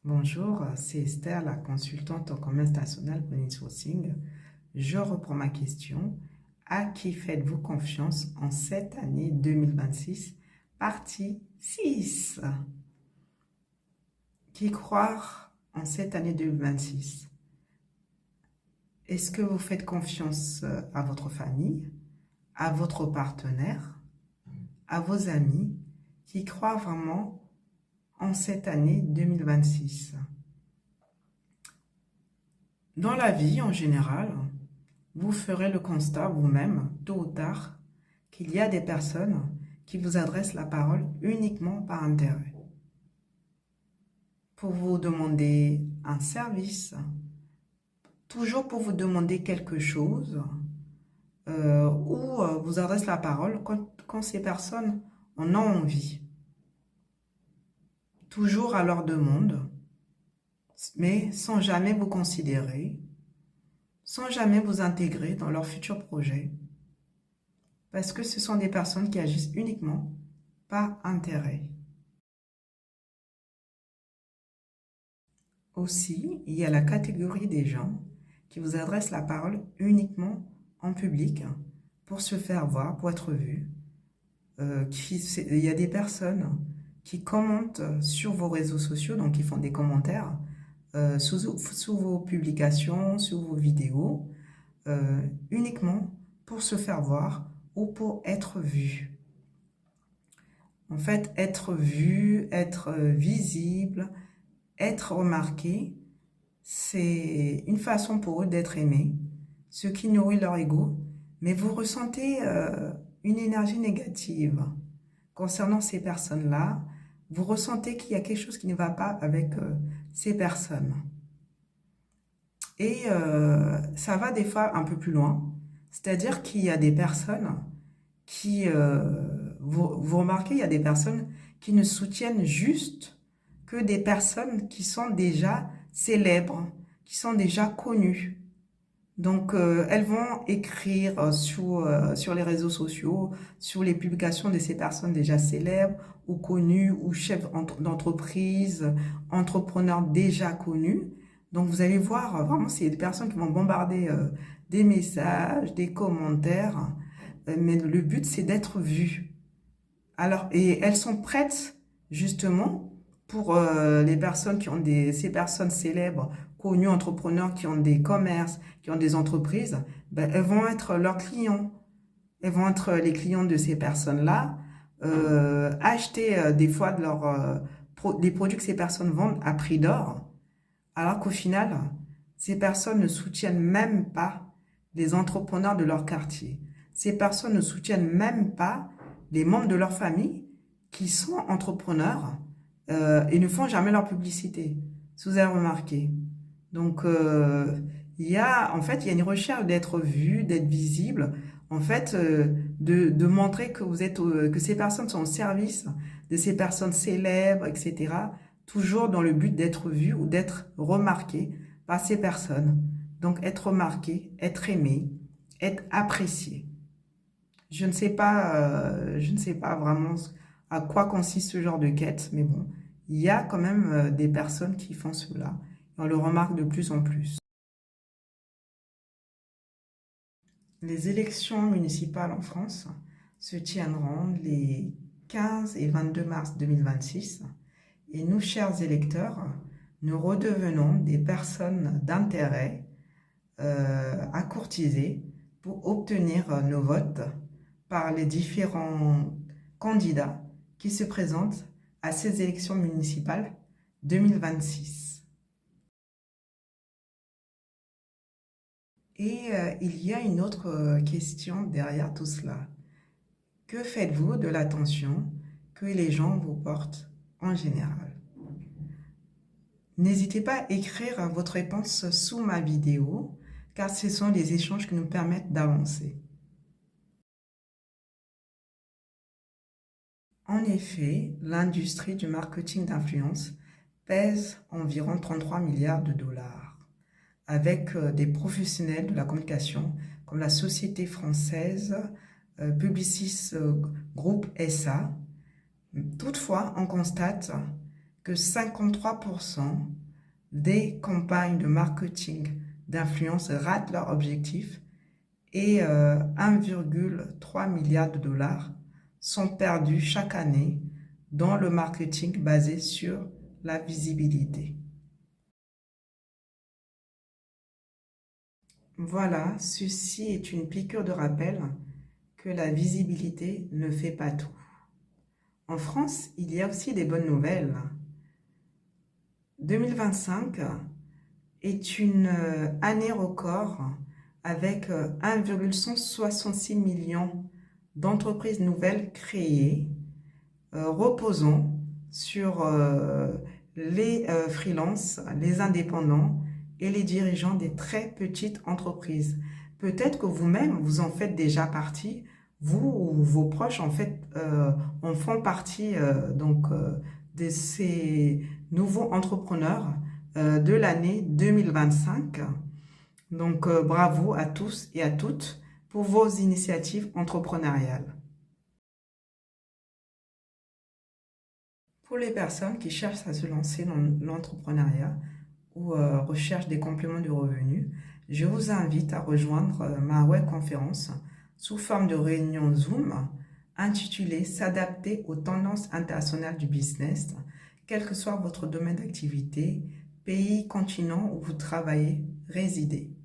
Bonjour, c'est Esther, la consultante en commerce national pour l'Insourcing. Je reprends ma question. À qui faites-vous confiance en cette année 2026? Partie 6. Qui croire en cette année 2026? Est-ce que vous faites confiance à votre famille, à votre partenaire, à vos amis qui croient vraiment en cette année 2026? Dans la vie, en général, vous ferez le constat vous-même, tôt ou tard, qu'il y a des personnes qui vous adressent la parole uniquement par intérêt. Pour vous demander un service, toujours pour vous demander quelque chose, ou vous adressent la parole quand ces personnes en ont envie. Toujours à leur demande, mais sans jamais vous considérer, sans jamais vous intégrer dans leurs futurs projets, parce que ce sont des personnes qui agissent uniquement par intérêt. Aussi, il y a la catégorie des gens qui vous adressent la parole uniquement en public pour se faire voir, pour être vus. Il y a des personnes qui commentent sur vos réseaux sociaux, donc qui font des commentaires sous vos publications, sous vos vidéos, uniquement pour se faire voir ou pour être vu. En fait, être vu, être visible, être remarqué, c'est une façon pour eux d'être aimés, ce qui nourrit leur ego, mais vous ressentez une énergie négative concernant ces personnes-là. Vous ressentez qu'il y a quelque chose qui ne va pas avec ces personnes. Et ça va des fois un peu plus loin, c'est-à-dire qu'il y a des personnes qui, vous remarquez, il y a des personnes qui ne soutiennent juste que des personnes qui sont déjà célèbres, qui sont déjà connues. Donc, elles vont écrire sur les réseaux sociaux, sur les publications de ces personnes déjà célèbres ou connues, ou chefs d'entreprise, entrepreneurs déjà connus. Donc, vous allez voir, vraiment, c'est des personnes qui vont bombarder des messages, des commentaires, mais le but, c'est d'être vues. Alors, et elles sont prêtes, justement, pour les personnes qui ont ces personnes célèbres, connues, entrepreneurs, qui ont des commerces, qui ont des entreprises, ben, elles vont être leurs clients. Elles vont être les clients de ces personnes-là, acheter des fois des produits que ces personnes vendent à prix d'or, alors qu'au final, ces personnes ne soutiennent même pas les entrepreneurs de leur quartier. Ces personnes ne soutiennent même pas les membres de leur famille qui sont entrepreneurs et ne font jamais leur publicité, si vous avez remarqué. Donc, en fait, il y a une recherche d'être vu, d'être visible, en fait, de montrer que que ces personnes sont au service de ces personnes célèbres, etc., toujours dans le but d'être vu ou d'être remarqué par ces personnes. Donc, être remarqué, être aimé, être apprécié. Je ne sais pas vraiment à quoi consiste ce genre de quête, mais bon, il y a quand même des personnes qui font cela. Et on le remarque de plus en plus. Les élections municipales en France se tiendront les 15 et 22 mars 2026 et nous, chers électeurs, nous redevenons des personnes d'intérêt à courtiser pour obtenir nos votes par les différents candidats qui se présentent à ces élections municipales 2026. Et il y a une autre question derrière tout cela. Que faites-vous de l'attention que les gens vous portent en général? N'hésitez pas à écrire votre réponse sous ma vidéo, car ce sont les échanges qui nous permettent d'avancer. En effet, l'industrie du marketing d'influence pèse environ 33 milliards de dollars, avec des professionnels de la communication comme la société française Publicis Groupe SA. Toutefois, on constate que 53% des campagnes de marketing d'influence ratent leur objectif et 1,3 milliard de dollars sont perdus chaque année dans le marketing basé sur la visibilité. Voilà, ceci est une piqûre de rappel que la visibilité ne fait pas tout. En France, il y a aussi des bonnes nouvelles. 2025 est une année record avec 1,166 millions d'entreprises nouvelles créées, reposant sur les freelances, les indépendants et les dirigeants des très petites entreprises. Peut-être que vous-même, vous en faites déjà partie, vous ou vos proches en font partie de ces nouveaux entrepreneurs de l'année 2025. Donc bravo à tous et à toutes pour vos initiatives entrepreneuriales. Pour les personnes qui cherchent à se lancer dans l'entrepreneuriat ou recherchent des compléments de revenus, je vous invite à rejoindre ma webconférence sous forme de réunion Zoom intitulée «S'adapter aux tendances internationales du business», quel que soit votre domaine d'activité, pays, continent où vous travaillez, résidez.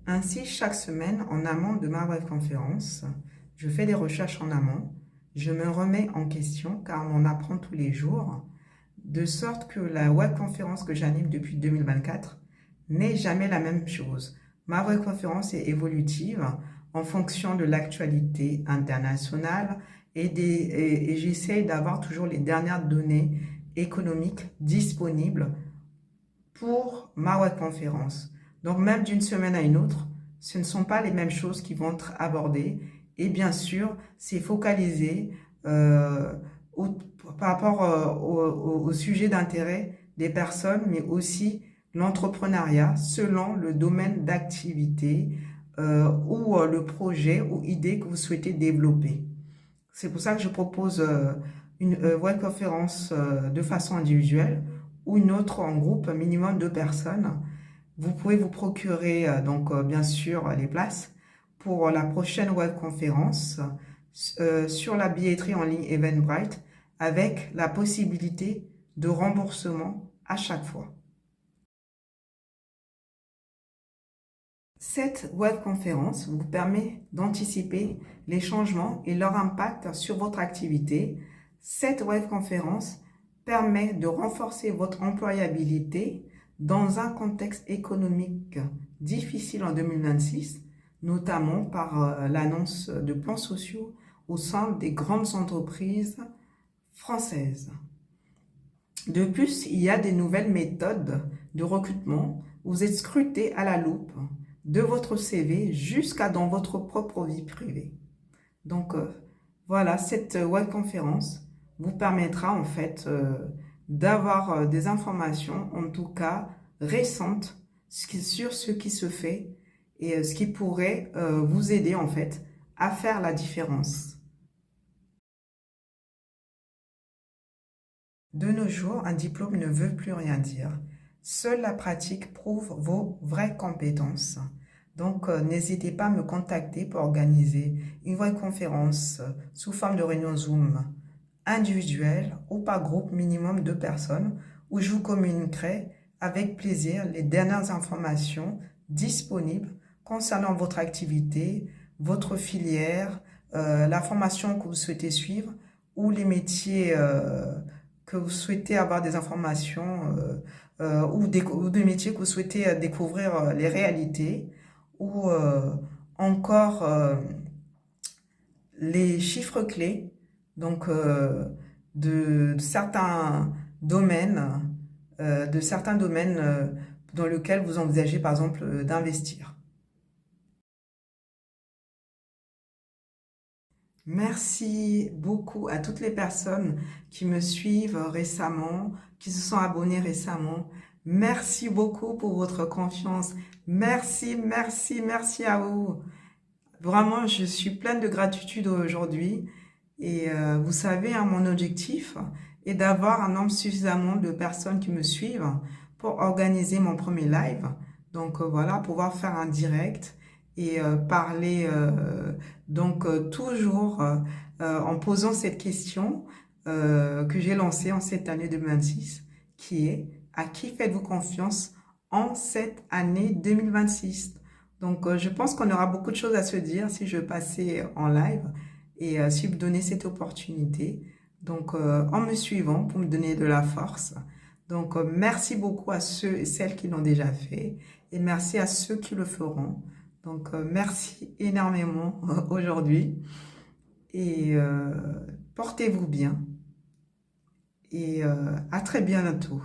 Ainsi, chaque semaine, en amont de ma webconférence, je fais des recherches en amont, je me remets en question car on apprend tous les jours, de sorte que la webconférence que j'anime depuis 2024 n'est jamais la même chose. Ma webconférence est évolutive en fonction de l'actualité internationale et j'essaye d'avoir toujours les dernières données économiques disponibles pour ma webconférence. Donc même d'une semaine à une autre, ce ne sont pas les mêmes choses qui vont être abordées. Et bien sûr, c'est focalisé au, par rapport au sujet d'intérêt des personnes, mais aussi l'entrepreneuriat selon le domaine d'activité ou le projet ou idée que vous souhaitez développer. C'est pour ça que je propose une webconférence de façon individuelle ou une autre en groupe, minimum 2 personnes. Vous pouvez vous procurer bien sûr les places pour la prochaine webconférence sur la billetterie en ligne Eventbrite avec la possibilité de remboursement à chaque fois. Cette webconférence vous permet d'anticiper les changements et leur impact sur votre activité. Cette webconférence permet de renforcer votre employabilité dans un contexte économique difficile en 2026, notamment par l'annonce de plans sociaux au sein des grandes entreprises françaises. De plus, il y a des nouvelles méthodes de recrutement. Vous êtes scruté à la loupe de votre CV jusqu'à dans votre propre vie privée. Donc voilà, cette webconférence vous permettra en fait d'avoir des informations, en tout cas récentes, sur ce qui se fait et ce qui pourrait vous aider en fait à faire la différence. De nos jours, un diplôme ne veut plus rien dire. Seule la pratique prouve vos vraies compétences. Donc, n'hésitez pas à me contacter pour organiser une webconférence sous forme de réunion Zoom individuelle ou par groupe minimum 2 personnes où je vous communiquerai avec plaisir les dernières informations disponibles concernant votre activité, votre filière, la formation que vous souhaitez suivre ou les métiers que vous souhaitez avoir des informations ou des métiers que vous souhaitez découvrir les réalités ou encore les chiffres clés donc de certains domaines dans lesquels vous envisagez par exemple d'investir. Merci beaucoup à toutes les personnes qui me suivent récemment, qui se sont abonnées récemment. Merci beaucoup pour votre confiance. Merci, merci, merci à vous. Vraiment, je suis pleine de gratitude aujourd'hui. Et vous savez, hein, mon objectif est d'avoir un nombre suffisamment de personnes qui me suivent pour organiser mon premier live. Donc voilà, pouvoir faire un direct et parler toujours en posant cette question que j'ai lancée en cette année 2026, qui est: à qui faites-vous confiance en cette année 2026? Donc je pense qu'on aura beaucoup de choses à se dire si je passais en live et si vous donnez cette opportunité. Donc, en me suivant pour me donner de la force. Donc, merci beaucoup à ceux et celles qui l'ont déjà fait et merci à ceux qui le feront. Donc, merci énormément aujourd'hui et portez-vous bien et à très bientôt.